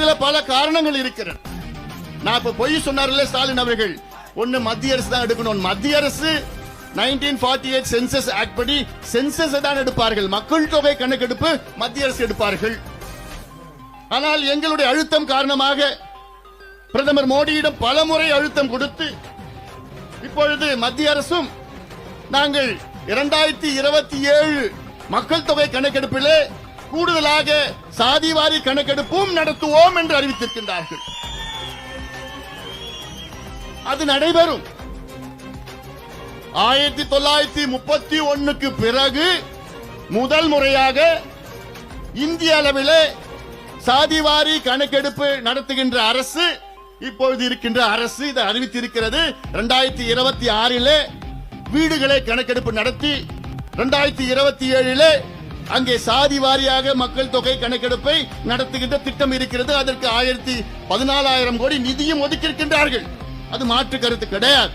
இதுல பல காரணங்கள் இருக்கிறது. நான் இப்ப பொய் சொன்னார்ல ஸ்டாலின் அவர்கள், ஒன்னு மத்திய அரசு தான் எடுக்கணும். மத்திய அரசு 1948 சென்சஸ் ஆக்ட் படி சென்சஸ் தான் எடுப்பார்கள், மக்கள் தொகை கணக்கெடுப்பு மத்திய அரசு எடுப்பார்கள். ஆனால் எங்களுடைய அழுத்தம் காரணமாக பிரதமர் மோடியிடம் பலமுறை அழுத்தம் கொடுத்து இப்பொழுது மத்திய அரசும் நாங்கள் 2027 மக்கள் தொகை கணக்கெடுப்பிலே கூடுதலாக சாதிவாரி கணக்கெடுப்பும் நடத்துவோம் என்று அறிவித்திருக்கின்றார்கள். அது நடைபெறும். 1931க்கு பிறகு முதல் முறையாக இந்திய அளவிலே சாதிவாரி கணக்கெடுப்பு நடத்துகின்ற அரசு இப்பொழுது இருக்கின்ற அரசு இதை அறிவித்திருக்கிறது. 2026 வீடுகளை கணக்கெடுப்பு நடத்தி 2027 அங்கே சாதி வாரியாக மக்கள் தொகை கணக்கெடுப்பை நடத்துகின்ற திட்டம் இருக்கிறது. அதற்கு 14,000 கோடி நிதியும் ஒதுக்கியிருக்கின்றார்கள். அது மாற்று கருத்து கிடையாது.